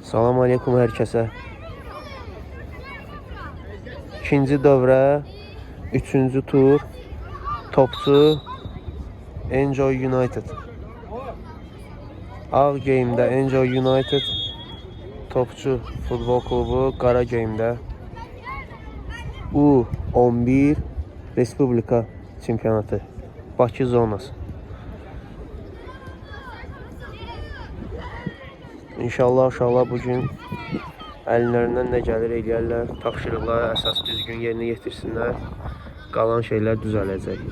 Salam aleykum hər kəsə. İkinci dövrə, üçüncü tur, topçu Enjoy United. Ağ geyimdə Enjoy United, topçu futbol klubu qara geyimdə U11 Respublika çempionatı Bakı zonası. İnşallah uşaqlar bugün əllərindən nə gəlir eləyərlər, tapşırıqları əsas düzgün yerinə yetirsinlər, qalan şeylər düzələcək.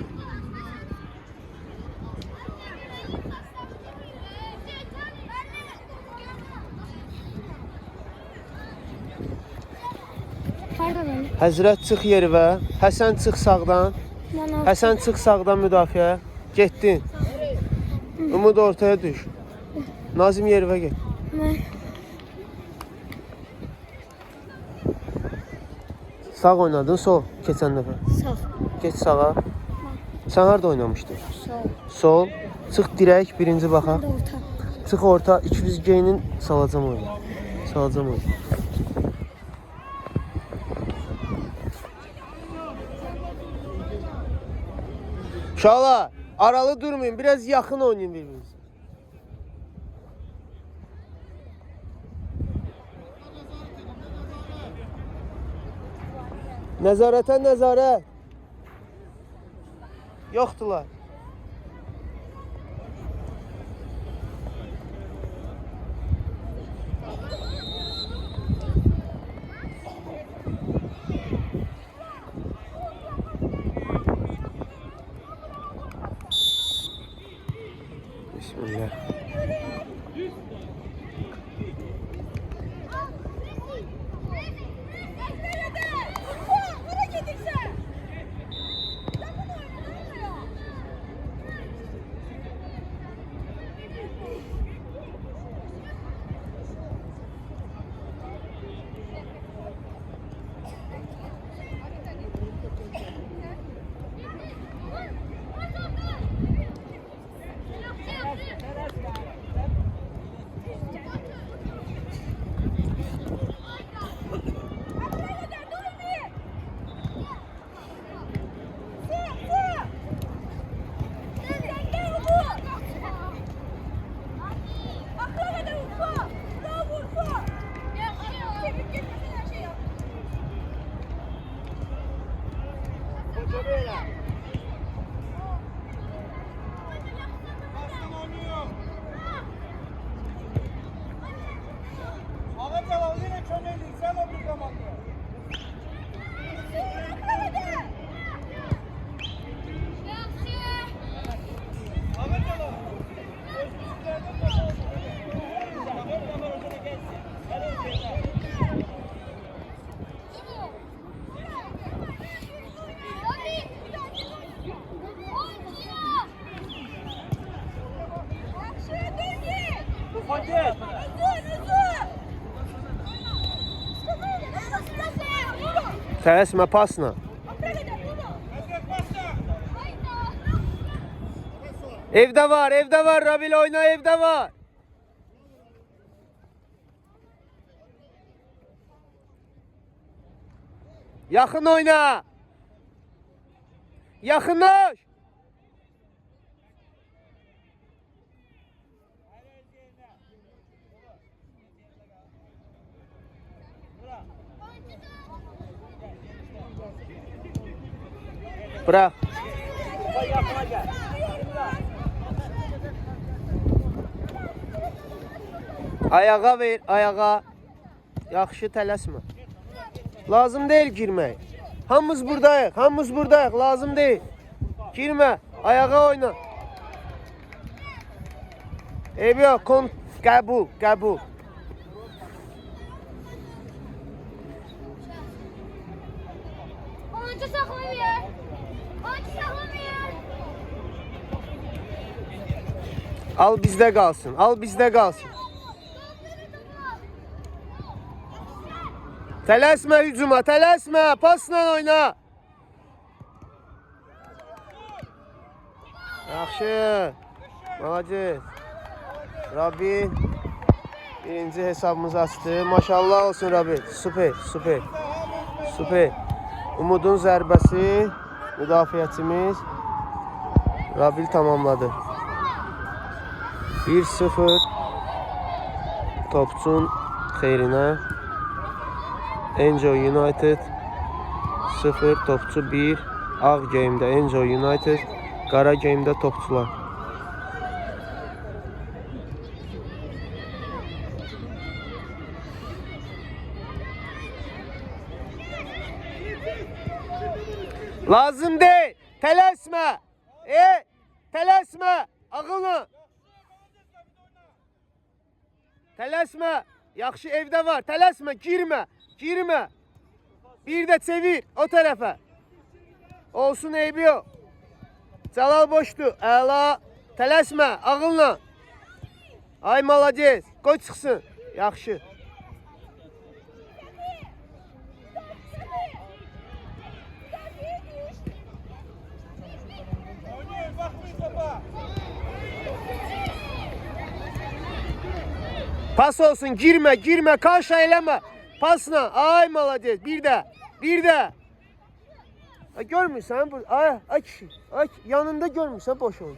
Həzrət çıx yerivə, Həsən çıx sağdan, Həsən çıx sağdan müdafiə, getdin. Umud ortaya düş, Nazim yerivə get. Sağ oynadın, sol keçən dəfə. Sağ. Geç sağa. Sən harda oynamışdın? Sol. Sol. Çıx dirək, birinci baxaq. Orta. Çıx orta, 200 geyinin salacam oyunu. Salacam oyunu. Uşaqlar, aralı durmayın, biraz yaxın oynayın bir-birinizə. Nəzarətə nəzarət. Yoxdular. Bismillah. Tələsmə, pasla. Evdə var, Rabil oyna, evdə var. Yaxın oyna. Yaxınlaş. Bırak. Ayağa ver, ayağa. Yaxşı tələsmə. Lazım deyil girmək. Hamımız buradayıq, lazım deyil. Girmə, ayağa oyna. Eybi yox, qəbul. Oyuncu saxlamayın. Al bizdə qalsın. Tələsmə hücuma, pasla oyna. Yaxşı. Macid. Rabi. Birinci hesabımızı açtı. Maşallah olsun Rabil. Süper, süper. Süper. Umudun zərbəsi. Müdafiəçimiz Rabil tamamladı. 1-0 Topçun xeyrinə. Enjoy United 0, Topçu 1. Ağ geyimdə Enjoy United, qara geyimdə Topçular. Lazım değil. Tələsmə. Tələsmə. Ağıllı. Tələsmə. Yaxşı evdə var. Tələsmə. Girmə. Girmə. Bir də çevir o tərəfə. Olsun eybi yok. Cəlal boşdu. Əla. Tələsmə. Ağıllı. Ay malacez. Qoy çıxsın. Yaxşı. Pas olsun, girme, girme, karşı eləmə. Pasla, ay malades, bir də. Ay, görmürsən bu, ay kişi, ay yanında görmürsən boş olsun.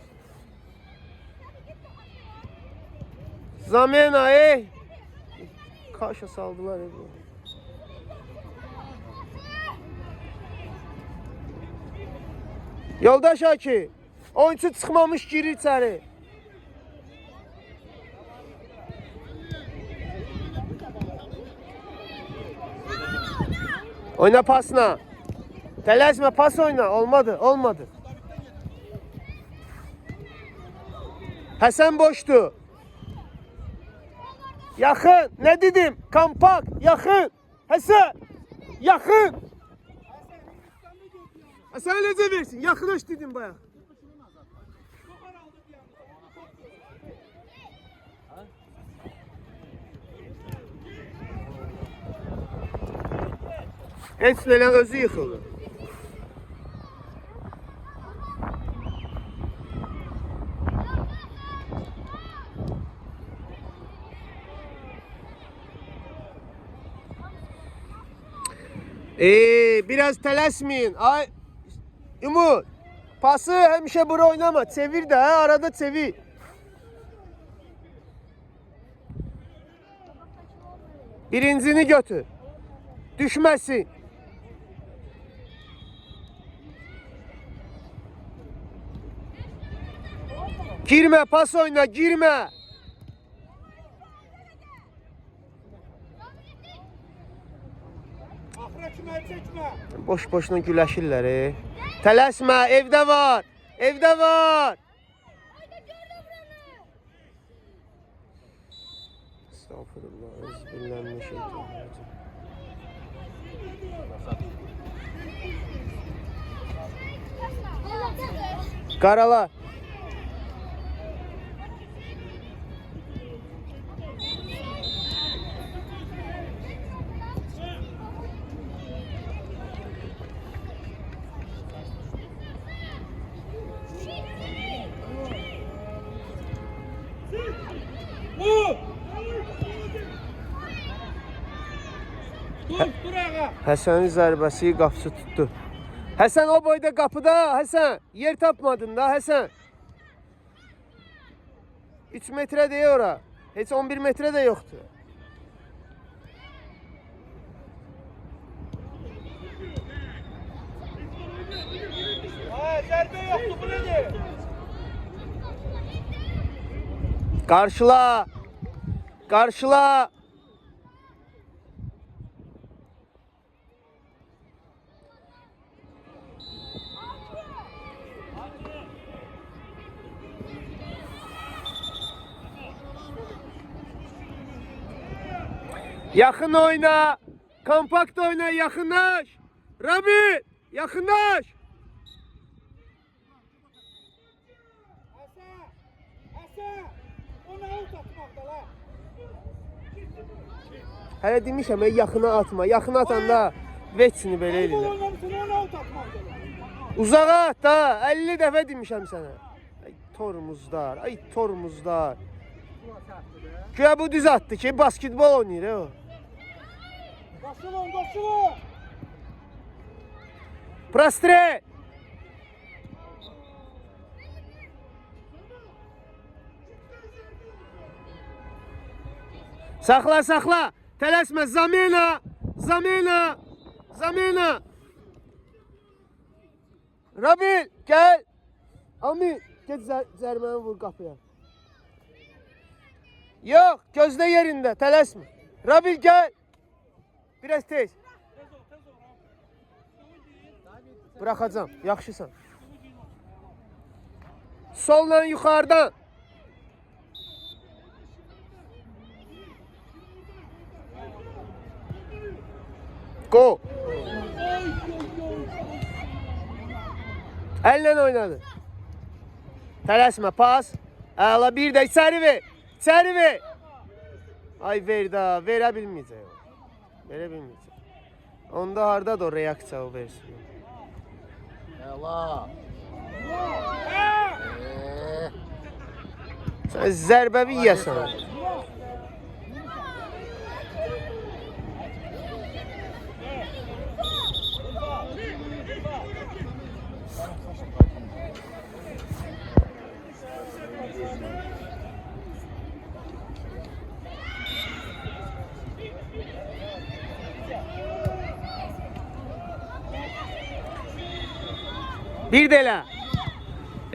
Zamena, Kaşa saldılar. Yoldaş Aki, oyuncu çıxmamış girir içəri. Oyna pasla. Tələsmə, pas oyna. Olmadı. Həsən boşdu. Yaxın. Ne dedim? Kompakt. Yaxın. Həsən. Yaxın. Həsən necə versin? Yaxınlaş dedim bayaq. Etsinələn özü yıxılır. Biraz tələsməyin. Ay Umut, pası həmişə bura oynama. Çevir də, arada çevir. Birincini götür. Düşməsin. Girme, pas oyna, girme. Boş boşuna güləşirlər. Tələsmə, evdə var. Estağfurullah, ezbirlənmişim. Qaralar. Həsənin zərbəsi qapısı tutdu. Həsən o boyda qapıda, Həsən. Yer tapmadın da, Həsən. 3 metre deyə ora. Heç 11 metre də yoxdur. Zərbə yoxdur, bu nədir? Qarşıla. Yakın oyna. Kompakt oyna. Yakınlaş. Rabi. Yakınlaş. Hələ demişəm, yaxına atma. Yaxına atanda vetsini belə edirlər. Uzağa at da. 50 dəfə demişəm sənə. Ay tormuzdar. Güya bu düz attı ki basketbol oynayır o. Koşulun. Prostre. Sakla. Tələsmə. Zamena. Rabil, gel. Ami, get zərməni vur qapıya. Yok, gözde yerinde. Tələsmə. Rabil, gel. Biraz tez. Bırakacağım. Yaxşısan. Solla yukarıdan. Go. Elle oynadı. Tələsmə, pas. Əla, bir də içəri ver. Ay ver daha, verə bilməyəcək. Onda hardadır o reaksiya o versin. Əla. Sən zərbəvi yiyəsən. Bir də elə.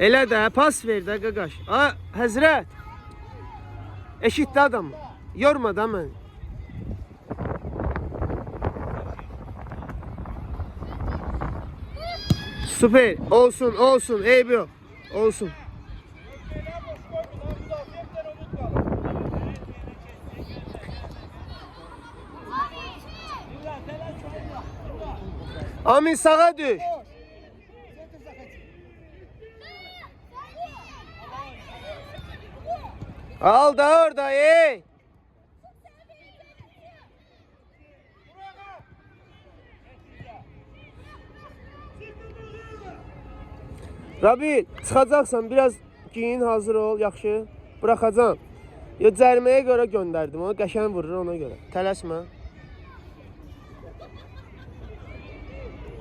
Elə də pas ver də qaqaş. A, həzrət. Eşitdi adamı. Yorma da məni. Süper. Olsun. Eybi yok. Olsun. Amin sağa düş. Al da orada ey. Rabil, çıxacaqsan, biraz giyin, hazır ol, yaxşı. Bıraxacam. Cərməyə görə göndərdim, onu qəşəng vurur ona görə. Tələsmə.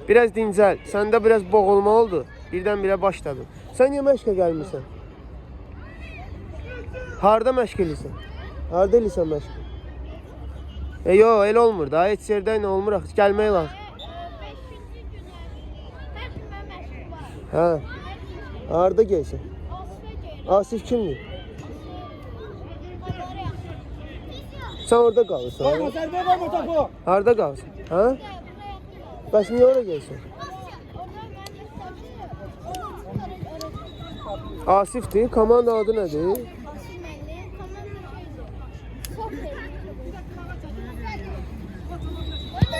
Biraz dincəl, səndə biraz boğulma oldu. Birdən-birə başladın. Sən niyə məşqə gəlmirsən? Harda məşq eləyirsən? Harda eləyirsən məşq? Yo, elə olmur da, heç yerdə nə olmur, gəlmək lazım. Hə. Harda gəlsən? Asif kimdir? Sən orada qalırsan. Harda qalırsan? Hə? Bəs niyə oraya gəlsən? Asifdir, komanda adı nədir?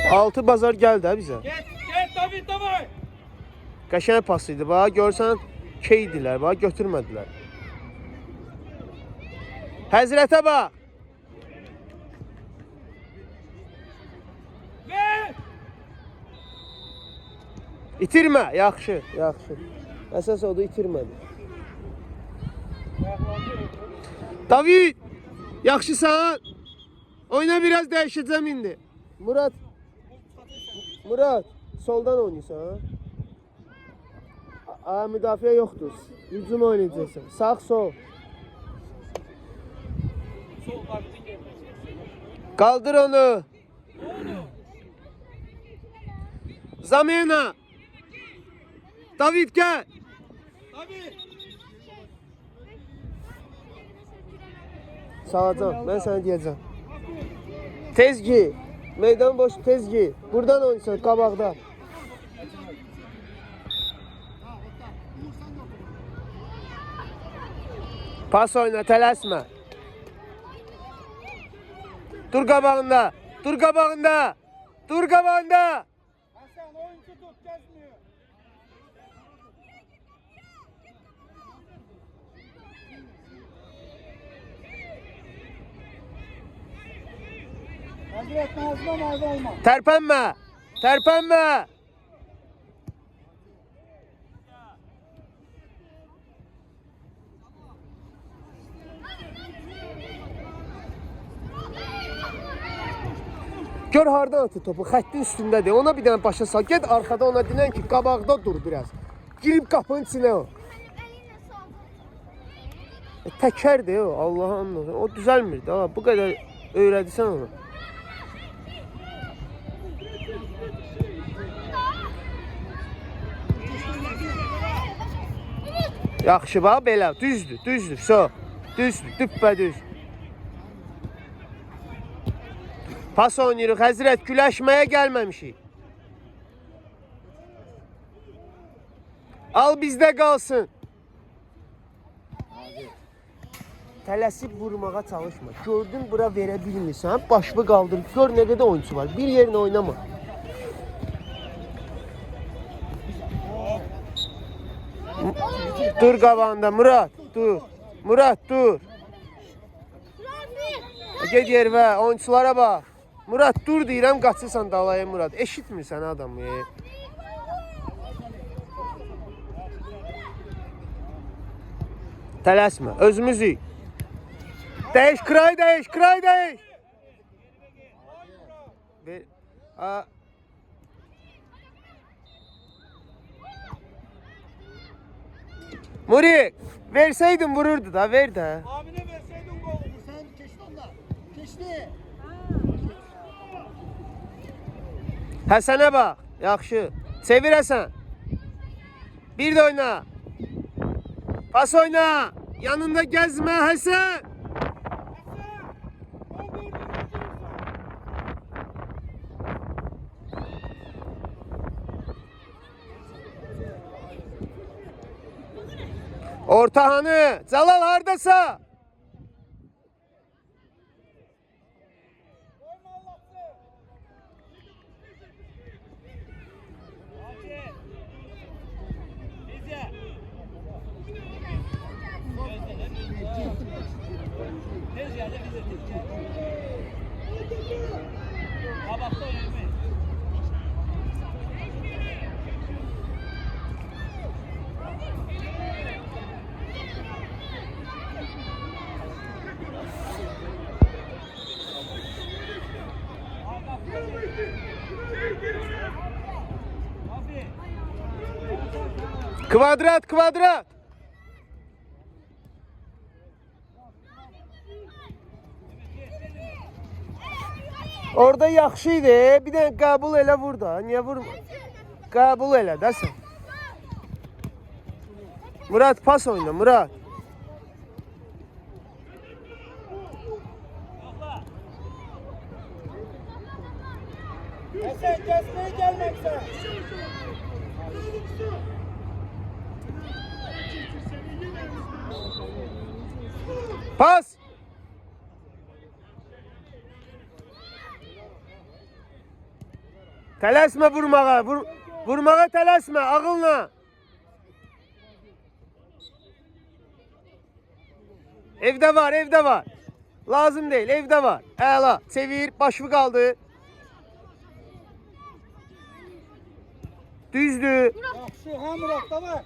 Altı bazar gəl də bizə. Get David davay. Qəşəng pas idi. Bax, görsən keydilər, bax, götürmədilər. Həzrətə bax. İtirmə, yaxşı. Əsas odur, itirmədi. David, yaxşısan. Oyna biraz dəyişəcəm indi. Murat, soldan oynayırsan. Müdafiə yoxdur. Hücum oynayacaqsan. Sağ, sol. Qaldır onu. Zamena. David gel. Sağacağım. Ben sana diyeceğim. Tezgi. Meydan boş tezgi. Buradan oynasın qabaqda. Pas oyna, tələsmə. Dur qabağında. Hasan oyuncu tut, gezmiyor. Hazret Nazlı mavi olma. Tərpənmə. Gör hardan atır topu, xəttin üstündədir. Ona bir dənə başa sal. Get arxada ona dinən ki, qabaqda dur biraz. Girib qapının içinə o. Təkərdir o, Allah'ın olsun. O düzəlmir də. Bu qədər öyrədirsən onu. Yaxşı bax belə, düzdür, düzdür. So. Düzdür, düppədüz. Pas oynayırıq, həzrət, güləşməyə gəlməmişik. Al bizdə qalsın. Tələsib vurmağa çalışma. Gördün bura verə bilmirsən, başını qaldır. Gör nə qədər oyunçu var. Bir yerinə oynama. Dur qabağında Murad, dur. Murad, dur. Get yervə, oyunçulara bax. Murad, dur deyirəm, qaçırsan dalaya Murad. Eşitmirsən adamı. Tələsmə, özümüzük. Değiş, kray değiş, kray değiş. Muri, verseydin vururdu da, ver de. Abine verseydin gol. Sen keçti onda. Keçti. Həsənə bax, yaxşı. Çevir Həsən. Bir de oyna. Pas oyna. Yanında gezme Həsən. Ortahanı, Celal hardasa? Kvadrat, kvadrat. Orada yaxşı idi. Bir dənə qəbul elə vur da. Niyə vurma? Qəbul elə də sən. Murad pas oyna, Murad. Sen kesmeye gelmekse. Pas. Tələsmə vurmağa, vurmağa tələsmə, ağılla. Evdə var, evdə var. Lazım deyil, evdə var. Əla, çevir, başı qaldı. Düzdür. Yaxşı, ha Murad, da var.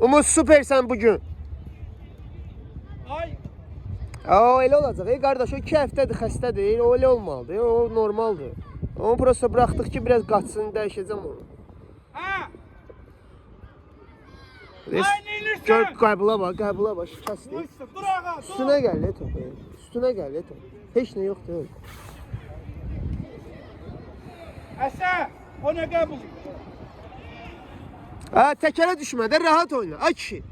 Umut süpersən bugün. Ay. O elə olacaq. Qardaş, o 2 həftədir xəstədir. O elə olmalıdır. O normaldır. Onu prosta bıraxdıq ki, biraz qaçsın, dəyişəcəm onu. Ha. Gör, qəbula bax, qəbula bax, şikəsdir. Dur ağa, dur. Üstünə gəl, topu. Üstünə gəl, topu. Heç nə yoxdur. Həsən, o nə qəbul? Ha, təkərə düşmə də, rahat oyna. Ay kişi,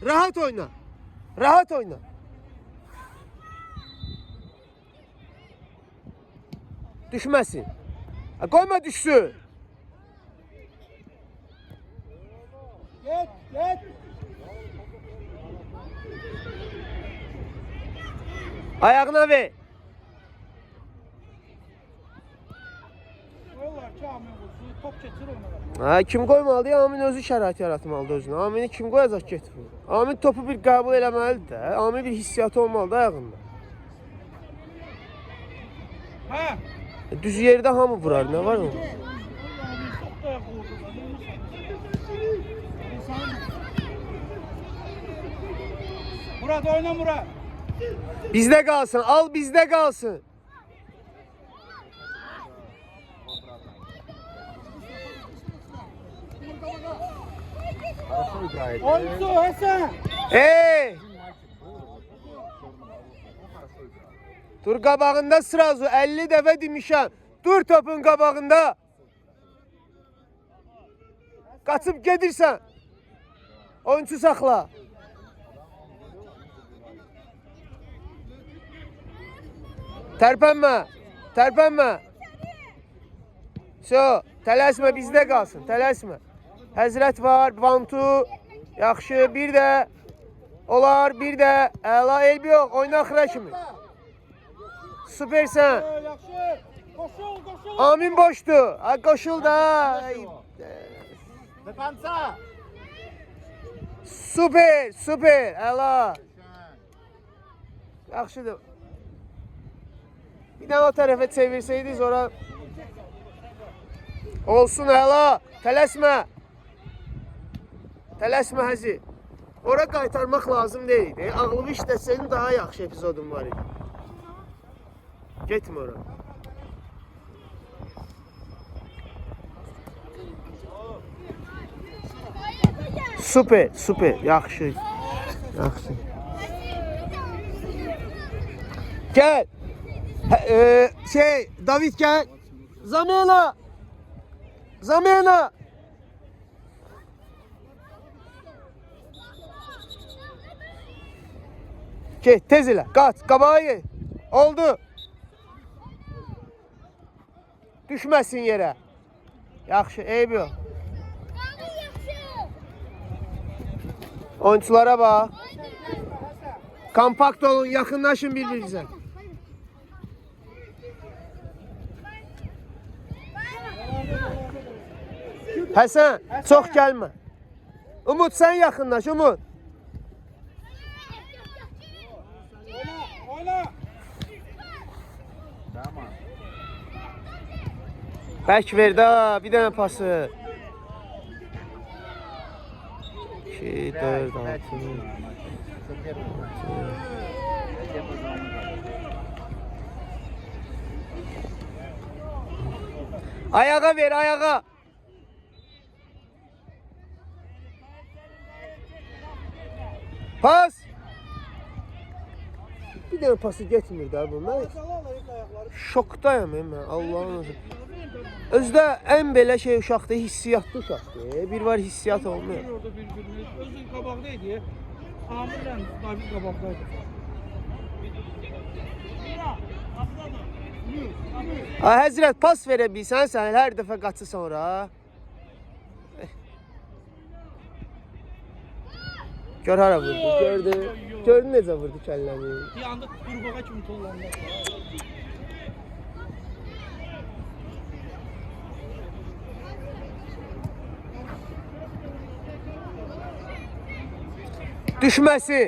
rahat oyna. Rahat oyna. Düşməsin. Qoyma düşsün. Get, get. Ayağına ver. Onlar ki, Amin vursun, top keçir onlara. Ha, kim qoymalıdır? Amin özü şərait yaratmalıdır özünə. Amini kim qoyacaq getir? Amin topu bir qəbul eləməlidir də. Amin bir hissiyatı olmalıdır ayağında. Ha. Düz yerdə hamı vurar, nə var onun? Murad oyna Murad. Bizdə qalsın, al bizdə qalsın. Oyuncu Hasan. Hey! Dur qabağında sırası 50 dəfə demişəm. Dur topun qabağında. Qaçıb gedirsən. Oyuncu saxla. Tərpənmə. Tərpənmə. Tələsmə bizdə qalsın. Tələsmə. Həzrət var. Vantu. Yaxşı. Bir də. Olar. Bir də. Əla elbi yox. Oyna axıra kimi. Süpersən. Yaxşı. Koşul, koşul. Amin boşdur. Ay koşul da. Defansa. Süper. Süper. Əla. Yaxşıdır. Bir daha o tərəfə çevirsəydiniz ora olsun əla. Tələsmə. Tələsmə həzi. Ora qaytarmaq lazım deyil. Ağlını işləsəydin daha yaxşı epizodun var idi. Getmə ora. Süper, süper. Yaxşı. Yaxşı. Gəl. David gel. Zamena. Zamena. Get tez elə. Qaç, qabağa ye. Oldu. Düşməsin yerə. Yaxşı, eyb yox. Oyunculara bax. Kompakt olun, yaxınlaşın bir-birinizə. Həsən, çox gəlmə. Umut, sən yaxınlaş, Umut. Oyna. Bək verdi ha, bir dənə pası. 2, 4, 6. Ayağa ver, ayağa. Pas. Bir dənə pası getmir də bu. Mən şokdayım mən. Allah'ın özü. Özdə ən belə şey uşaqdır, hissiyatlı uşaqdır. Bir var hissiyat olmuyor. Orada bir-birimiz. Özün qabaqdaydı. Amirlə David qabaqdaydı. Həzrət, pas verə bilsən sən hər dəfə qaçı sonra. Gör hara vurdu, gördü. Gördün necə vurdu kəlləmi. Bir anda qurbağa kimi tullandı. Düşməsi.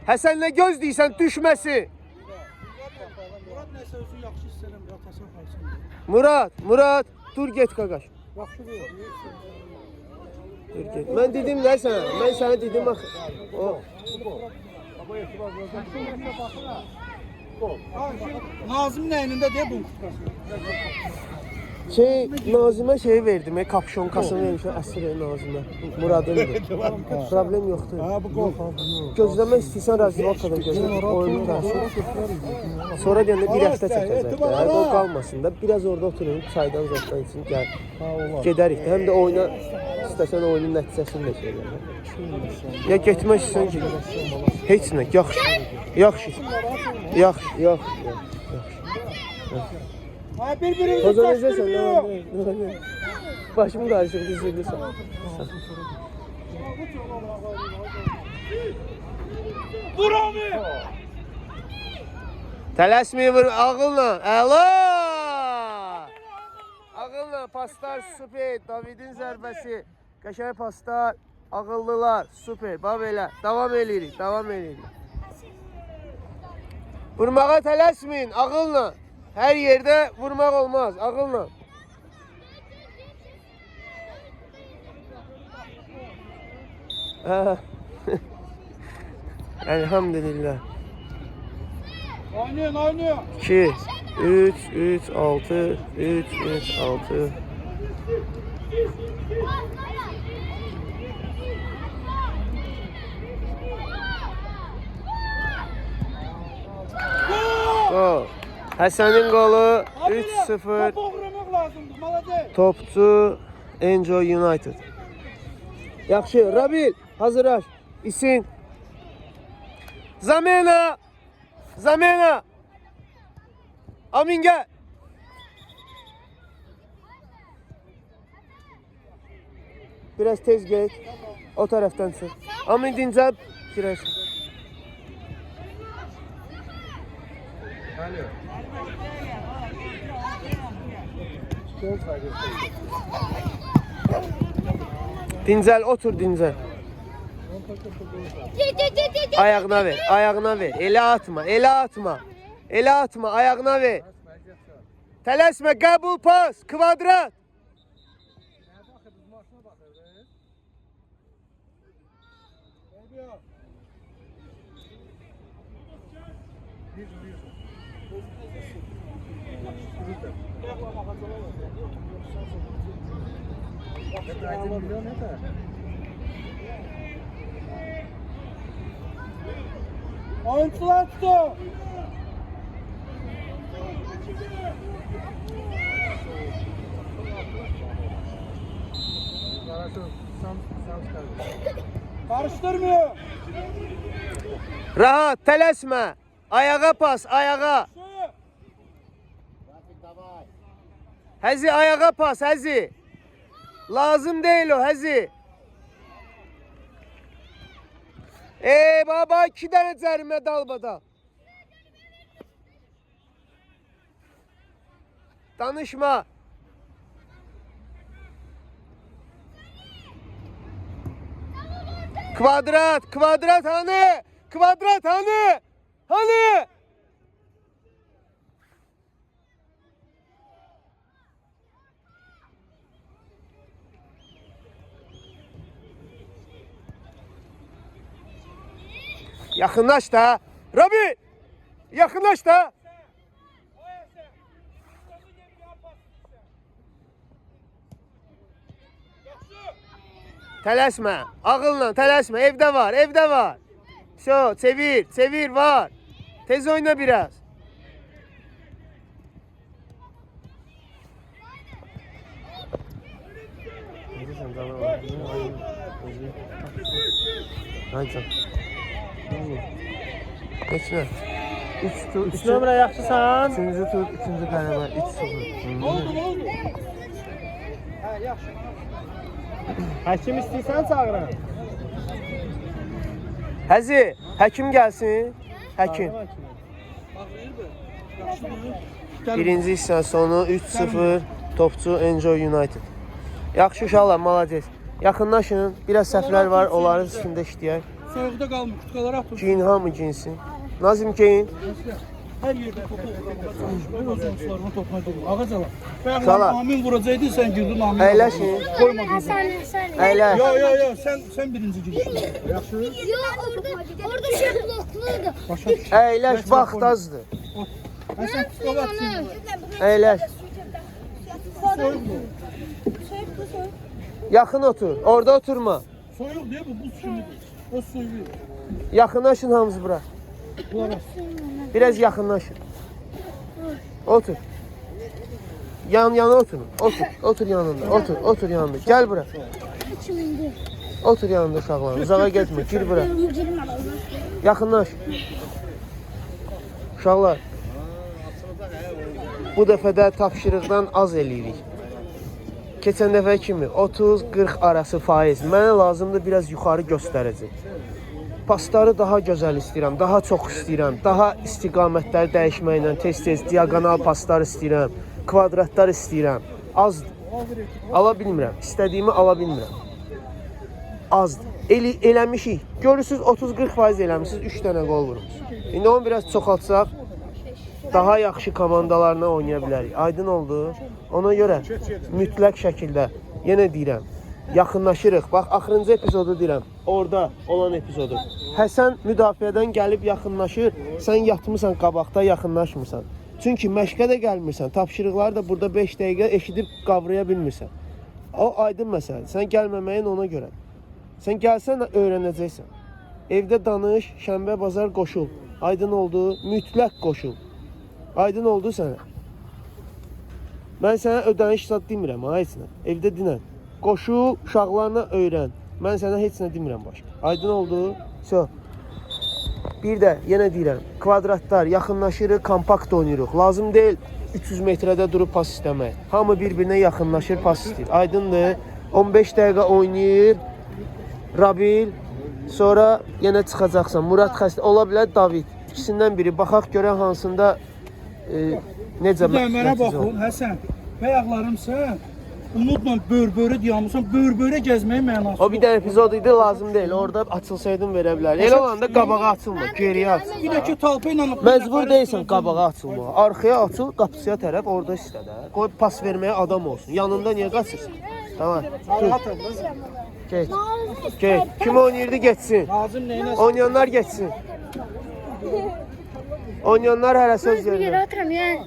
Həsən nə gözləyirsən düşməsi. Murad nəsə özü yaxşı hiss edən atasa qalsın. Murad, dur get qaqaş. Yaxşı deyil. Dur get. Mən dedim də sən, mən sənə dedim axı. O. Nazım nəyində deyə bu tutasın. Nazimə şey verdim, kapşonkasını vermişəm əsr Nazimə. Muradındır. Problem yoxdur. Gözləmək istəyirsən Razivakada gözlə. Oyunu qarşı. Sonra deyəndə bir həftə çəkəcək. O qalmasın da. Biraz orada oturun, çaydan zətdən için gəl. Gedərik də. Həm də oyuna istəsən oyunun nəticəsini də şeylər. Ya getmək istəyirsən ki, heç nə. Yaxşı. Ay bir-birimizi Hoca çaşdırmıyor. necəsən? Başım qarışıq, düzüldü. Vur abi. Tələsməyə vur, ağılla. Əla! Ağılla, paslar süper. Davidin zərbəsi. Qəşəng paslar. Ağıllılar. Süper. Bax belə. Davam eləyirik. Vurmağa tələsməyin. Ağılla. Hər yerdə vurmaq olmaz. Ağılla. Elhamdülillah. Oynayın. 2, 3, 6, 3, 6. Həsənin qolu Abi, 3-0. Top oğurlamaq lazımdır, malade. Topçu Enjoy United. Yaxşı, Rabil, hazırlaş. İsin. Zamena. Zamena. Amin gel. Biraz tez geç. O taraftan çık. Amin dincəl. Girək. Dincəl, otur dincəl. Ayağına ver, ayağına ver. Elə atma, elə atma. Elə atma, ayağına ver. Tələsmə, qəbul pas, kvadrat. Oyuncular tutun. Karıştırmıyor. Rahat, tələsmə. Ayağa pas, ayağa. Həzi, ayağa pas, Həzi. Lazım deyil o, Həzi. Baba, 2 dənə cərimə dalbada. Danışma. Kvadrat, kvadrat hani? Kvadrat hani? Hani? Yakınlaş da. Rabi! Yakınlaş da. Tələsmə. Ağılla tələsmə. Evdə var, evdə var. Şo, çevir, çevir var. Tez oyna biraz. Haydi. Geçme. 3 nömrə yaxşısan? 3-cü tur, 2-ci qələbə, 3-0. Ne oldu, ne oldu? Ha, yaxşı. Həkim istəyirsən çağırın. Həzi, həkim gəlsin. Həkim. Ağrıyırdı. Yaxşı. Birinci hissə sonu 3-0. Topçu Enjoy United. Yaxşı uşaqlar, malades. Yaxınlaşın. Biraz səhvlər var, onların üstündə işləyək. Soğukta kalmış, kutkalara atın. Giyin, hamı giyinsin. Nazim giyin. Her yerde topu Ben o sonuçlarını topladım. Ağacalar. Sala. Amin vuracaktın sen girdin amin. Əyləşin. Koymadın. Əyləş. Yo sen birinci girdin. Yaxşı. Orada şey blokluydu. Başa. Əyləş, vaxt azdır. Ha sen kutkala atsın. Əyləş. Soğuk mu? Yaxın otur. Orada oturma. Soğuk değil bu buz şimdi. O soğuk. Yaxınlaşın hamınız bura. Kulak as. Biraz yaxınlaşın. Otur. Yan-yana oturun. Otur. Otur yanında. Otur. Otur yanında. Gəl bura. Otur yanında uşaqlar. Uzağa getmə. Gir bura. Yaxınlaş. Uşaqlar. Bu dəfə də tapşırıqdan az eləyirik. Keçən dəfə kimi 30-40 arası faiz. Mənə lazımdır biraz yuxarı göstərəcək. Pasları daha gözəl istəyirəm, daha çox istəyirəm. Daha istiqamətləri dəyişməklə tez-tez diagonal paslar istəyirəm. Kvadratlar istəyirəm. Azdır. Ala bilmirəm. İstədiyimi ala bilmirəm. Azdır. Eləmişik. Görürsünüz 30-40% eləmişsiniz, 3 dənə qol vurmusunuz. İndi onu biraz çoxaltsaq daha yaxşı komandalarla oynaya bilərik. Aydın oldu. Ona görə mütləq şəkildə yenə deyirəm, yaxınlaşırıq. Bax, axırıncı epizodu deyirəm. Orada olan epizodu. Həsən müdafiədən gəlib yaxınlaşır. Sən yatmısan qabaqda, yaxınlaşmırsan. Çünki məşqə də gəlmirsən. Tapşırıqları da burada 5 dəqiqə eşidib qavraya bilmirsən. O aydın məsələdir. Sən gəlməməyin ona görə. Sən gəlsən öyrənəcəksən. Evdə danış, şənbə, bazar qoşul. Aydın oldu, mütləq qoşul. Aydın oldu sənə. Mən sənə ödəniş zad demirəm, ha, heç nə. Evdə dinən. Qoşu uşaqlarına öyrən. Mən sənə heç nə demirəm başqa. Aydın oldu? So. Bir də yenə deyirəm, kvadratlar yaxınlaşırıq, kompakt oynayırıq. Lazım deyil 300 metrədə durub pas istəmək. Hamı bir-birinə yaxınlaşır, pas istəyir. Aydındır? 15 dəqiqə oynayır. Rabil, sonra yenə çıxacaqsan. Murad xəstə, ola bilər David. İkisindən biri. Baxaq görən hansında necə Bir də mənə nəticə baxın, olur. Həsən. Ayaqlarımsa, unutma bör-börü diyamısan, bör-börə gəzməyin mənası O bir dənə epizod idi, lazım deyil. Orada açılsaydın verə bilər. Elə olanda qabağa açılma, geriyə aç. Bir də ki, talpa ilə... Məcbur deyilsən qabağa açılmağa. Arxaya açıl, qapısıya tərəf orada istə də. Qoy pas verməyə adam olsun. Yanında niyə qaçırsan? Tamam. Geç. Geç. Kim oynayırdı geçsin. Lazım neyinə? Oynayanlar geçsin. Oynayanlar hələ söz Bir yere verir. oturam yani.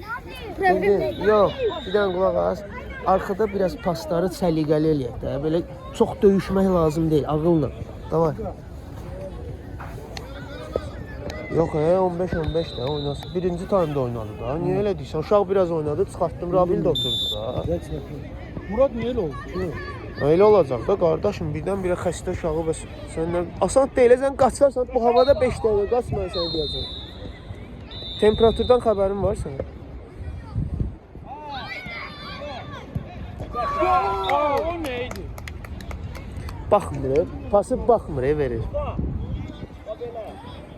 Problem değil. Yox, bir dənə qulaq as. Arxada biraz pasları səliqəli eləyək də. Belə çox döyüşmək lazım deyil, ağılla. Tamam. Yox, 15-15 də oynasın. Birinci taymda oynadı da. Niyə elə deyirsən? Uşaq biraz oynadı, çıxartdım, Rabil də oturdu da. Murad niyə elə oldu ki? Elə olacaq da qardaşım, birdən-birə xəstə uşağı bəs səndən asan deyil, sən qaçarsan bu havada 5 dəqiqə qaçmaya sənə deyəcəm. Temperaturdan xəbərin var sənin? O neydi? Baxmır, pası baxmır, verir.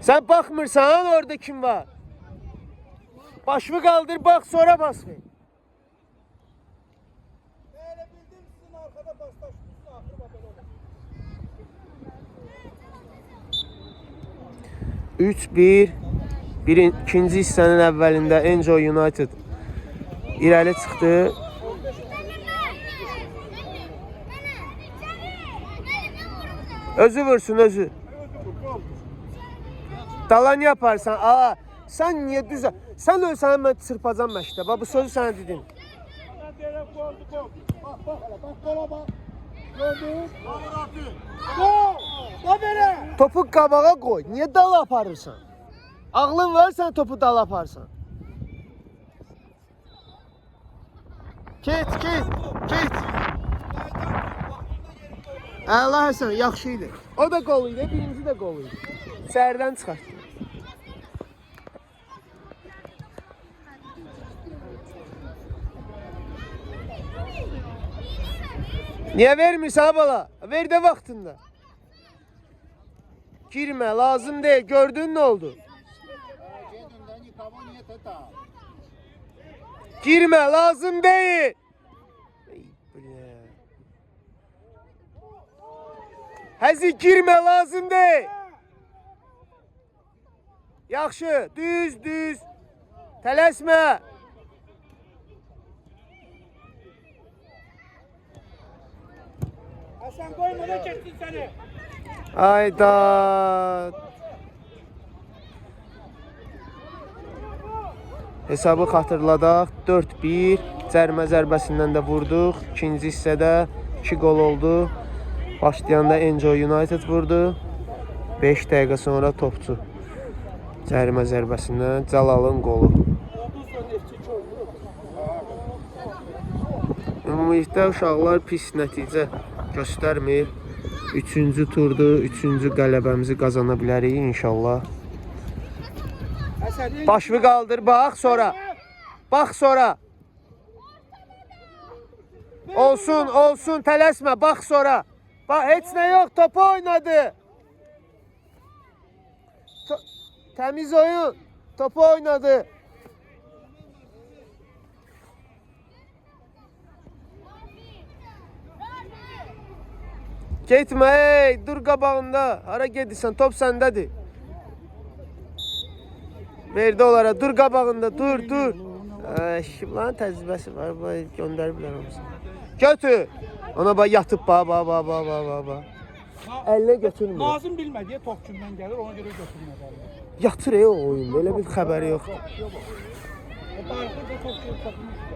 Sən baxmırsan, orada kim var? Başını qaldır, bax, sonra bas ver. Elə bildim sizin arkada paslaşmışsın, axırı belə olur. 3-1. İkinci hissənin əvvəlində Enjoy United irəli çıxdı. Özü vursun, özü. Dala niyə yaparsan? Aa, sən niyə düzə? Sən ölsən mən çırpacam məşqdə. Bu sözü sənə dedim. Topu qabağa qoy. Niyə dala aparırsan? Ağlın var sən topu dala aparsan. Keç. Allah Həsən, yaxşı idi. O da qol idi, birinci də qol idi. Səhərdən çıxartdı. Niyə vermirsən ha bala? Ver də vaxtında. Girmə, lazım deyil. Gördün nə oldu? Girmə, lazım deyil. Həzi girmə, lazım deyil. Yaxşı, düz. Tələsmə. Hasan koyma da çeksin seni. Ayda. Hesabı xatırladaq. 4-1. Cərmə zərbəsindən də vurduq. İkinci hissədə 2 qol oldu. Başlayanda Enjoy United vurdu. 5 dəqiqə sonra topçu. Cərimə zərbəsindən Cəlalın qolu. Ümumilikdə uşaqlar pis nəticə göstərmir. 3-cü turdur, 3-cü qələbəmizi qazana bilərik inşallah. Başını qaldır, bax sonra. Bax sonra. Olsun, tələsmə, bax sonra. Bax, heç nə yox, topu oynadı. Təmiz oyun, topu oynadı. Getmə, dur qabağında. Hara gedirsən, top səndədir. Verdi onlara, dur qabağında, dur. Şiblanın təcrübəsi var, göndərib bilər hamısını. Götür. Ona bax, yatıb, bax. Əlinə götürmür. Nazım bilmədiyə top kimdən gəlir, ona görə götürmədi. Yatır o oyun, belə bir xəbəri yoxdur.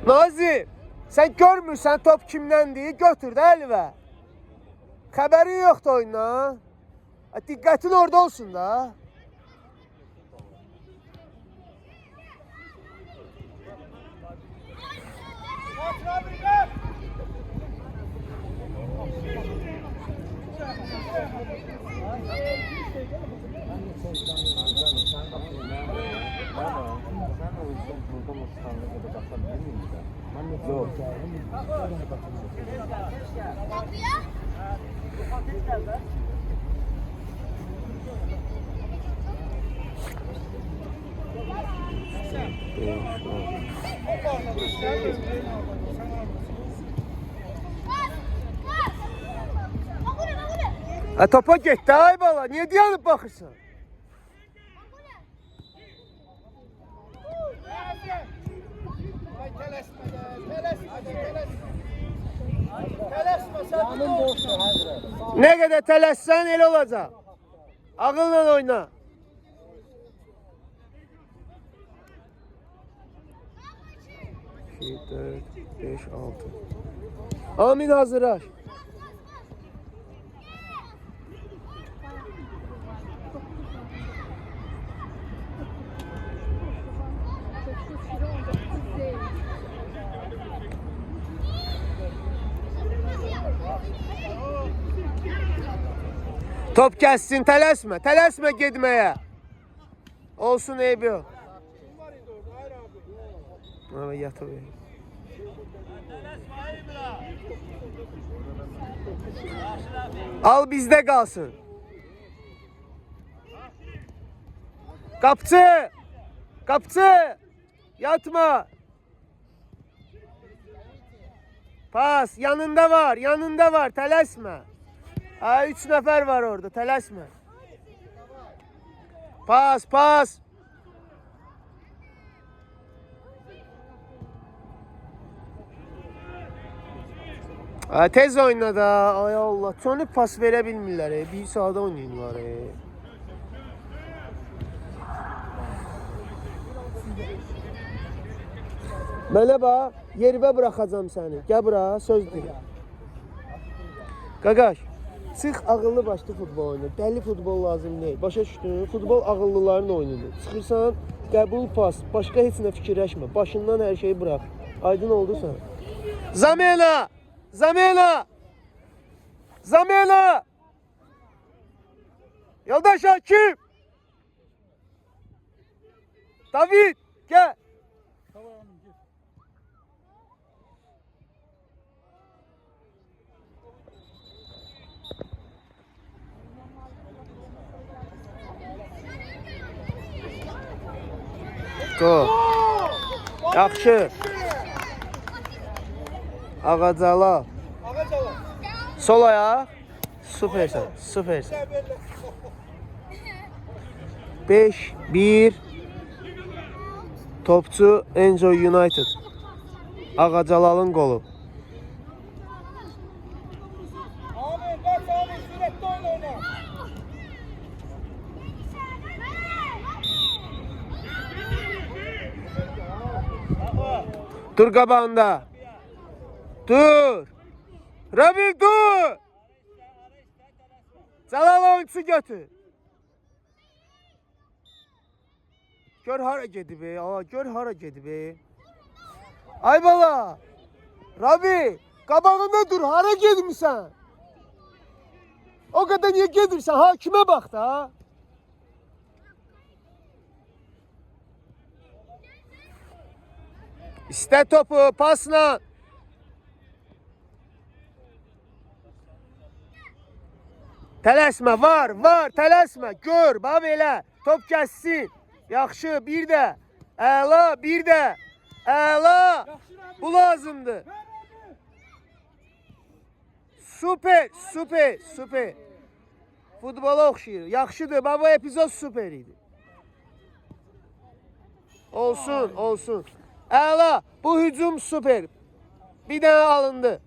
Nazim, sən görmürsən top kimdəndir, götür də əlivə. Xəbərin yoxdur oyundan. Diqqətin orada olsun da. Yok. Topa getdi ay bala. Niyə dayanıb baxırsan? Nə qədər tələssən elə olacaq. Ağılla oyna. İki, dört, beş, altı. Amin hazırlaş. Top kəssin, tələsmə, tələsmə getməyə. Olsun, eybi yox. Yatıb. Al bizdə qalsın. Qapçı! Qapçı! Yatma! Pas, yanında var, tələsmə. Ha, 3 nəfər var orada, tələsmə. Pas, pas. Ha, tez oyna da, ay Allah. Çönüb pas verə bilmirlər, bir sahada oynayırlar. Mənə bax, yeribə buraxacam səni. Gəl bura, söz deyil. Qaqaş. Çıx ağıllı başlı futbol oyna. Dəli futbol lazım deyil. Başa düşdün? Futbol ağıllıların oyunudur. Çıxırsan, qəbul pas. Başqa heç nə fikirləşmə. Başından hər şeyi burax. Aydın oldu sən. Zamena! Zamena! Zamena! Yoldaş Hakim! David! Gel! Go. Yaxşı. Ağacala. Sol ayaq. Süpersən, süpersən. 5-1. Topçu Enjoy United. Ağacalalın qolu. Dur qabağında. Dur. Rabil dur. Cəlal oyuncusu götür. Gör hara gedib gör hara gedib. Ay bala. Rabi, qabağında dur, hara gedmisən? O qədər niyə gedirsən? Hakimə bax da. İstə topu, pasla. Tələsmə, var, tələsmə. Gör, bax belə. Top kəssin. Yaxşı, bir də. Əla, bir də. Əla. Bu lazımdır. Süper, süper, süper. Futbola oxşayır. Yaxşıdır, bax bu epizod süper idi. Olsun, olsun. Əla, bu hücum süper. Bir dənə alındı.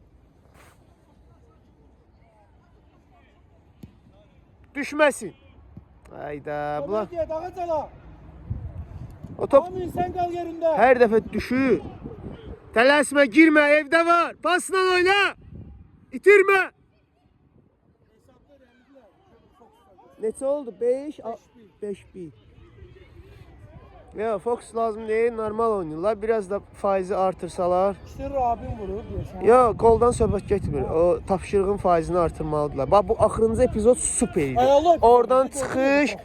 Düşməsin. Hayda, bula. O top Amin, sen kal yerinde. hər dəfə düşür. Tələsmə, girmə, evdə var. Pasla oyna. İtirmə. Neçə oldu? 5-1. Ya Fox lazım değil, normal oynayırlar. Biraz da faizi artırsalar. İşte Rabin vurur diyorsun. Ya qoldan söhbət getmir. O tapşırığın faizini artırmalıdırlar. Bax bu axırıncı epizod super idi. Ayarlı epizod. Oradan çıxış,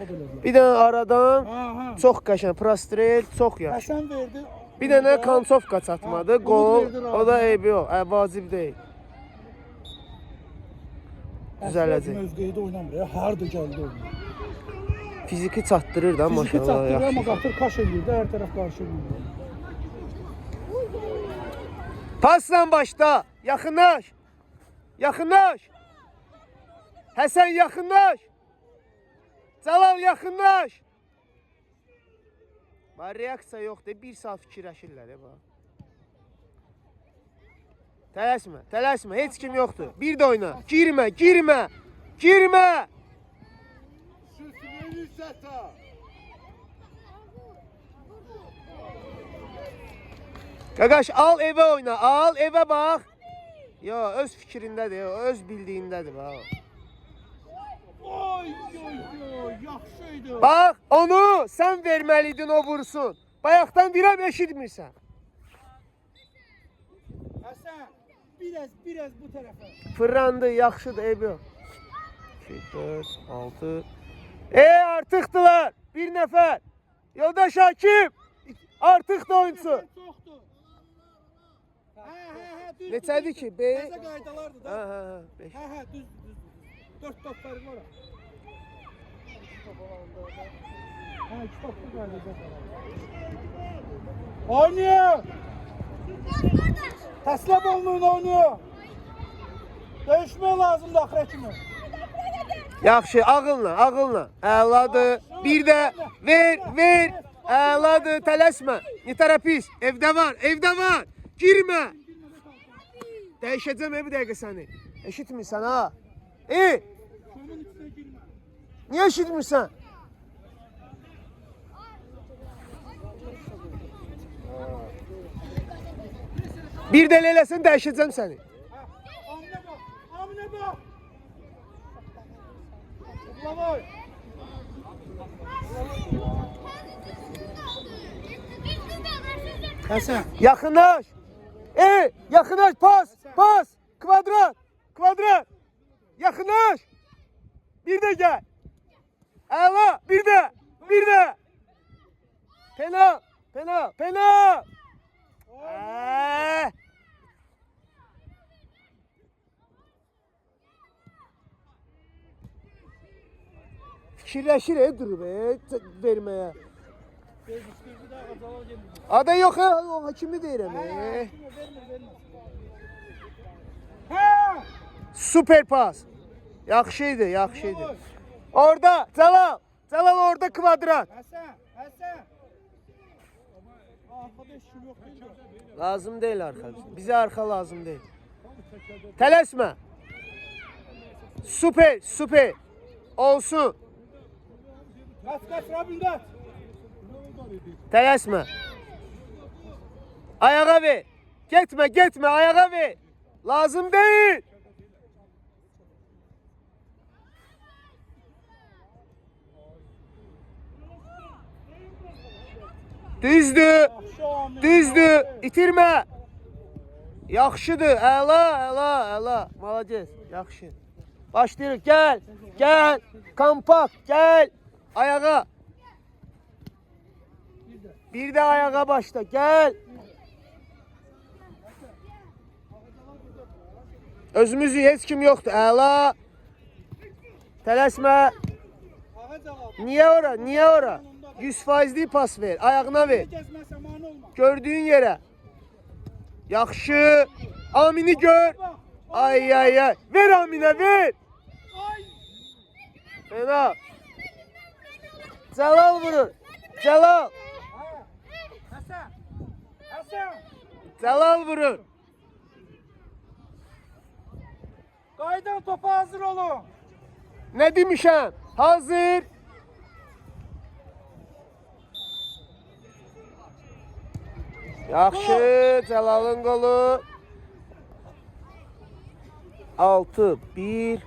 bir dənə aradan Aha. çox qəşəng prostrel, çox yaxşı. Həsən verdi. Bir dənə konsovka çatmadı, gol. verdi Rabin. O da eybi yox, vacib deyil. Düzələcək. Mövqeydə oynamır ya. Harda gəldi oyun. Fiziki çatdırır da Fiziki maşallah çatdırır amma yaxşı. qatır kaş eləyir də hər tərəf qarşı eləyir. Pasla başla, yaxınlaş. Yaxınlaş. Həsən yaxınlaş. Cəlal yaxınlaş. Bax reaksiya yoxdur, bir saat fikirləşirlər bax. Tələsmə, tələsmə, heç kim yoxdur. Bir də oyna. Girmə, girmə. Girmə. Qaqaş al evə oyna, al evə bax. Yo, öz fikrindədir, öz bildiyindədir bax. Oy, oy, oy, yaxşı idi. Bax, onu sən verməliydin o vursun. Bayaqdan deyirəm eşitmirsən. Həsən, biraz bu tərəfə. Fırlandı, yaxşıdır, eybi yox. 2, 4, 6. Artıqdılar. Bir nəfər. Yoldaş Hakim. Artıqdı oyuncu. Çoxdur. Düz. Neçədir ki? 5. Nəsə qaydalardır da. Hə, 5. Düz. 4 top fərq var. İki toplu qaydada. Oynayın. Təslim olmayın, oynayın. Döyüşmək lazımdır axıra kimi. Yaxşı, ağılla, ağılla. Əladır. Bir də ver. Əladır, tələsmə. Nitarapis, evdə var. Girmə. Dəyişəcəm bir dəqiqə səni. Eşitmirsən ha? Şunun içinə girmə. Niyə eşitmirsən? Bir də eləsən dəyişəcəm səni. Aminə bax. Ulan Həsən. Yaxınlaş. Yaxınlaş, pas. Kvadrat. Yaxınlaş. Bir də gəl. Əla, bir də. Penal. Fikirləşir, durub verməyə. Ada yox, o hakimi deyirəm. Super pas. Yaxşı idi. Orada, Cəlal orada kvadrat. Həsən. Arkadaş şu yok değil mi? Lazım değil arka. Bize arka lazım değil. Tələsmə. Super. Olsun. Kaç Rabin kaç. Tələsmə. Ayağa ver. Getmə, ayağa ver. Lazım değil. Düzdür. İtirmə. Yaxşıdır. Əla. Malades. Yaxşı. Başlayırıq. Gəl. Kompakt. Gəl. Ayağa. Bir də ayağa başla. Gəl. Özümüzü heç kim yoxdur. Əla. Tələsmə. Niyə ora? 100%'li pas ver. Ayağına ver. Gördüğün yere. Yaxşı. Amin'i gör. Ay. Ver Amin'e ver. Fena. Cəlal vurur. Cəlal vurur. Qaydan topa hazır olun. Ne demişəm? Hazır. Yaxşı, Cəlalın qolu. 6-1.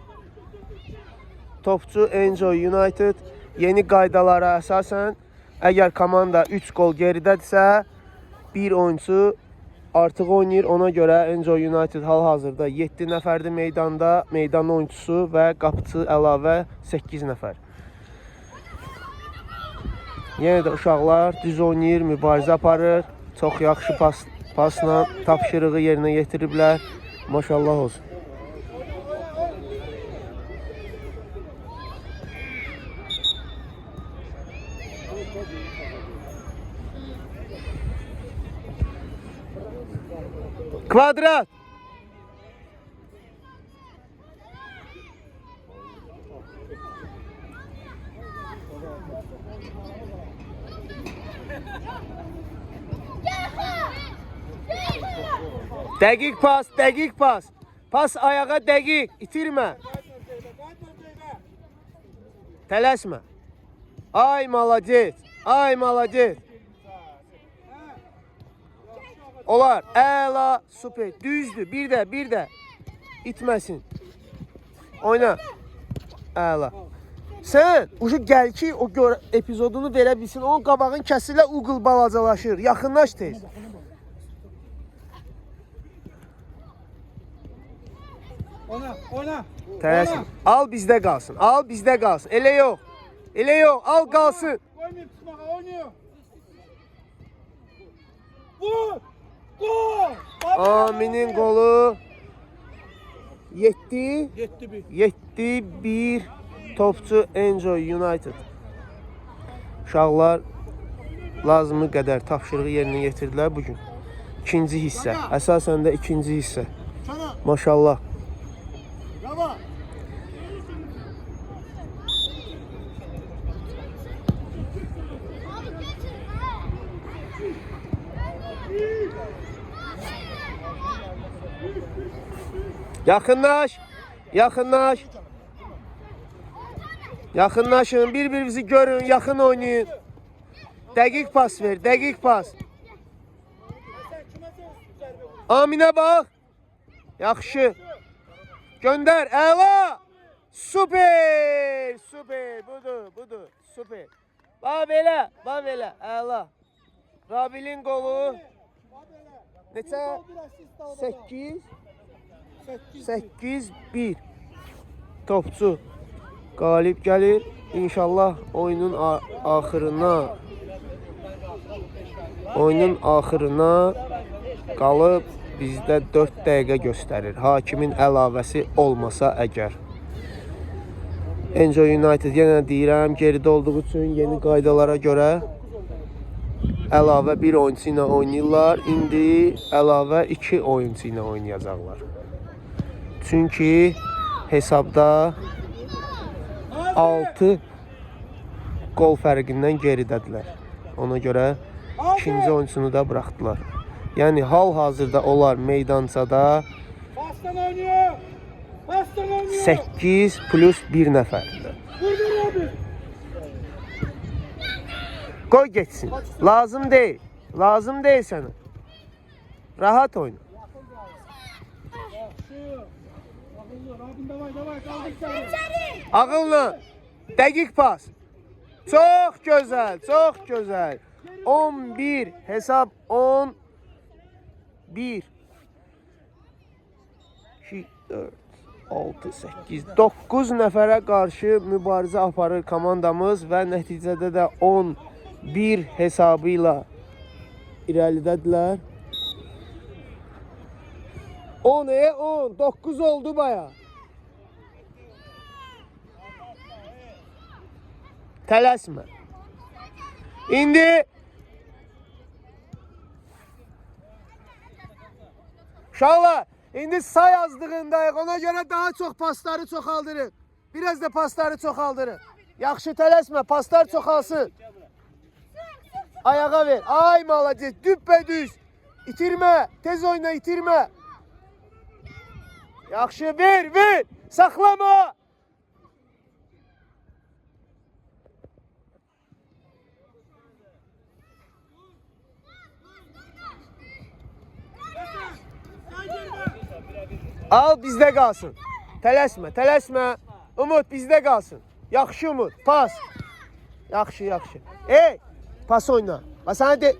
Topçu Enjoy United yeni qaydalara əsasən Əgər komanda 3 gol geridədirsə, bir oyunçu artıq oynayır. Ona görə Enjoy United hal-hazırda 7 nəfərdir meydanda. Meydan oyunçusu və qapıçı əlavə 8 nəfər. Yenə də uşaqlar düz oynayır, mübarizə aparır. Çox yaxşı pasla tapşırığı yerinə yetiriblər. Maşallah olsun. Kvadrat. Dəqiq pas, dəqiq pas. Pas ayağa dəqiq, itirmə. Tələsmə. Ay malacet, ay malacet. Olar, əla, super, düzdür, bir də. İtməsin. Oyna. Əla. Sən uşu gəl ki, o epizodunu verə bilsin. Onun qabağın kəsilə uğul balacalaşır. Yaxınlaş tez. Oyna. Tələsin. Al bizdə qalsın. Al bizdə qalsın. Elə yox. Elə yox. Al qalsın. Oynuyor Pismağa, oynuyor. Vur! Gol! Aminin qolu 7 7-1. 7-1 topçu Enjoy United. Uşaqlar lazımı qədər tapşırığı yerinə yetirdilər bugün. İkinci hissə. Əsasən də ikinci hissə. Maşallah. Yaxınlaş. Yaxınlaş. Yaxınlaşın. Bir-birinizi görün. Yaxın oynayın. Dəqiq pas ver. Dəqiq pas. Aminə bax. Yaxşı. Göndər. Əla. Super. Super. Budur. Super. Bax belə. Əla. Rabilin qolu. Neçə? 8-1 topçu qalib gəlir. İnşallah oyunun axırına qalıb bizdə 4 dəqiqə göstərir. Hakimin əlavəsi olmasa əgər. Enjoy United yenə deyirəm, geridə olduğu üçün yeni qaydalara görə əlavə bir oyunçu ilə oynayırlar. İndi əlavə 2 oyunçu ilə oynayacaqlar. Çünki hesabda 6 gol fərqindən geridədirlər. Ona görə ikinci oyunçunu da buraxdılar. Yəni hal-hazırda onlar meydançada 8 plus 1 nəfərdir. Qoy getsin. Lazım deyil. Lazım deyil sənə. Rahat oyna. Ağılla. Dəqiq pas. Çox gözəl, çox gözəl. 11 hesab 11 2 4 6 8 9 nəfərə qarşı mübarizə aparır komandamız və nəticədə də 11 hesabı ilə irəlidədirlər. 10 9 oldu baya. Tələsmə. İndi uşaqlar, indi say yazdığındayıq. Ona görə daha çox pasları çoxaldırıq. Biraz da pasları çoxaldırıq. Yaxşı tələsmə, paslar çoxalsın. Ayağa ver. Ay malacet, düppədüz. İtirmə, tez oyna, itirmə. Yaxşı, ver. Saxlama. Al bizdə qalsın. Tələsmə. Umut bizdə qalsın. Yaxşı Umut, pas. Yaxşı. Ey, Pas oyna. Bak sana de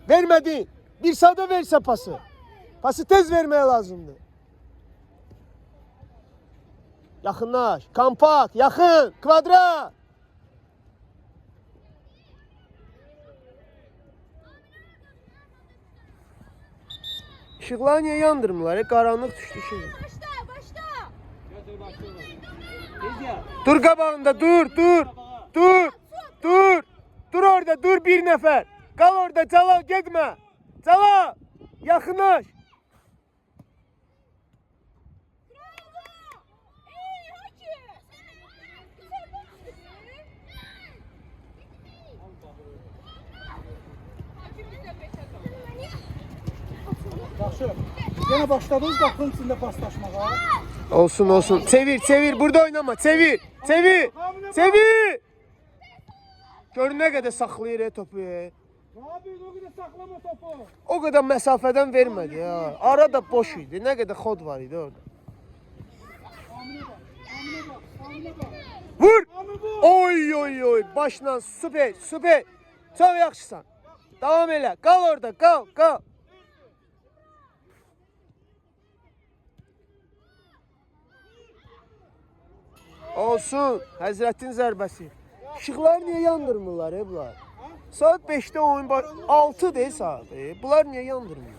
vermedin. Bir sağda verse pası. Pası tez vermeye lazımdı. Yaxınlaş. Kompakt. Yaxın. Kvadrat. Işıqları niye yandırmırlar? Qaranlıq düşdü şimdi. Dur qabağında, dur. Dur orada, dur bir nəfər. Qal orada, Cəlal, getmə. Cəlal, yaxınlaş. Yaxşı. Yenə başladınız qapının içində paslaşmağa. Olsun. Çevir. Burada oynama. Çevir. Gör nə qədər saxlayır topu. Abi o qədər saxlama topu. O qədər məsafədən vermədi ya. Ara da boş idi. Nə qədər xod var idi orada. Aminə bax. Vur! Oy. Başla süper. Çox yaxşısan. Davam elə. Qal orada. Qal. Olsun. Həzrətin zərbəsi. İşıqları niyə yandırmırlar bunlar? Saat 5'te oyun var. 6 değil saat. Bunlar niyə yandırmır?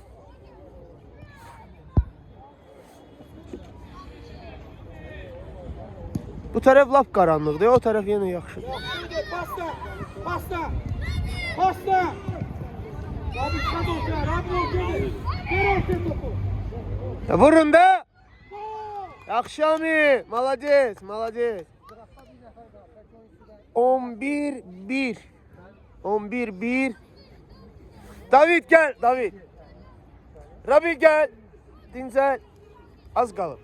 Bu tərəf lap qaranlıqdır, o tərəf yenə yaxşıdır. Pasta. Abi çıxad ortaya, ver ortaya topu. Vurun da. Yaxşı Ami, malades. 11-1. David gel, David. Rabi gel. Dincel. Az qalır.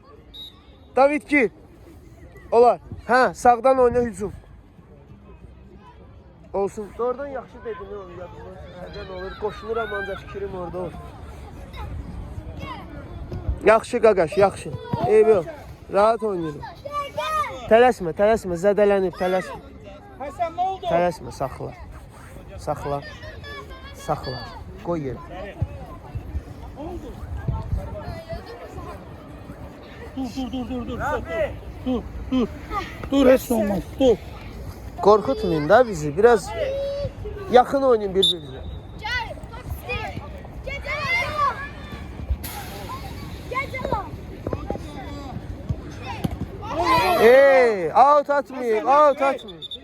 David gir. Olar. Hə, sağdan oyna hücum. Olsun. Doğrudan yaxşı dedin oğlum, yadımda. Nədən olur? Qoşuluram ancaq fikrim orada olur. Yaxşı qaqaş, yaxşı. Eybi yox. Rahat oynayırım. Tələsmə, zədələnib, tələsmə. Həsən nə oldu? Tələsmə, saxla. Qoy yerə. Dur, heç olmaz. Dur. Qorxutmayın da bizi. Biraz yaxın oynayın bir-birinizə. Out atmayın.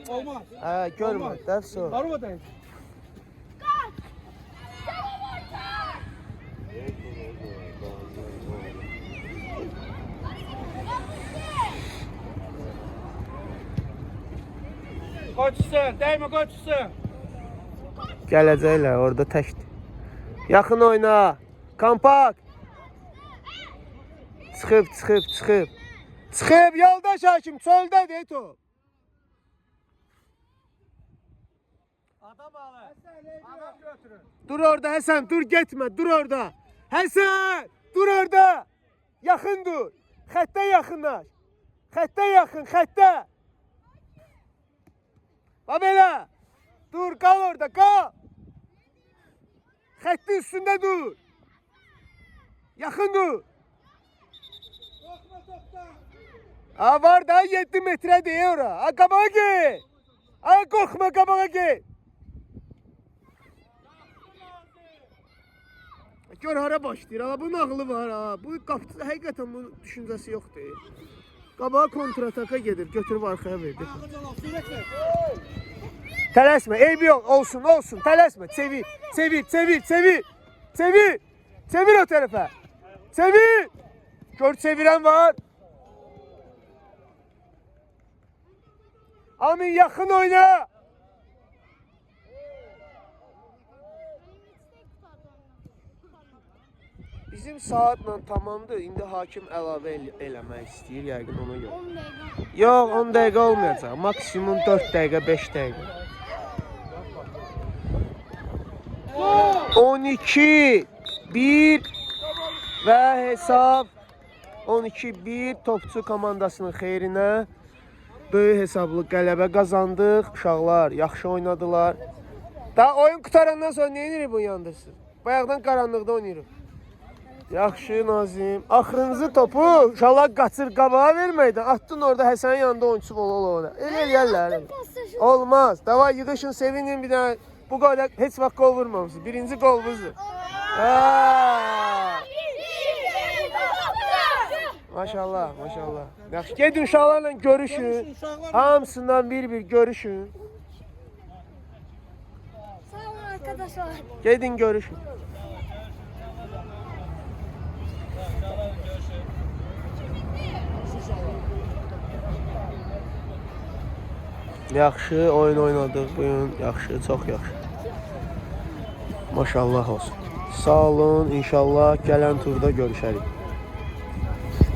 Olmaz. Hə, görmə, dəfs o. Arvadayım. Qaçsın, dəymə qaçsın. Gələcəklər, orada təkdir. Yaxın oyna. Kompakt. Çıxıb, yoldaş hakim, çöldədir top. Adam alır. Adam götürün. Dur orada Həsən, dur getmə, dur orada. Həsən, dur orada. Yaxın dur. Xəttə yaxınlaş. Xəttə. Bax belə. Dur, qal orada, qal. Xəttin üstündə dur. Yaxın dur. Ha var da 7 metre değil ora. Ha qabağa gel. Ha qorxma, qabağa gel. Gör hara başlayır. Ha bunun ağlı var ha. Bu həqiqətən bu düşüncəsi yoxdur. Qabağa kontrataka gedir, götürüb arxaya verdi. Tələsmə, eybi yox, olsun. Tələsmə, çevir. Çevir o tərəfə. Çevir. Gör çevirən var. Amin, yaxın oyna. Bizim saatla tamamdır. İndi hakim əlavə eləmək istəyir, yəqin ona görə. 10 dəqiqə. Yox, 10 dəqiqə olmayacaq. Maksimum 4 dəqiqə, 5 dəqiqə. 12-1 və hesab 12-1 topçu komandasının xeyrinə. Böyük hesablı qələbə qazandıq. Uşaqlar yaxşı oynadılar. Daha oyun qutarandan sonra nə edirik bunu yandırsın? Bayaqdan qaranlıqda oynayırıq. Yaxşı Nazim. Axırıncı topu inşallah qaçır qabağa verməkdən. Atdın orada Həsənin yanında oyunçu ola. Elə eləyərlər. Olmaz. Davay yığışın, sevinin bir dənə. Bu qola heç vaxt qol vurmamışsınız. Birinci qol buzdur. Maşallah, maşallah. Yaxşı, gedin uşaqlarla görüşün. Hamısından bir görüşün. Sağ olun arkadaşlar. Gedin görüşün. Yaxşı oyun oynadıq bu gün. Yaxşı, çox yaxşı. Maşallah olsun. Sağ olun, inşallah gələn turda görüşərik.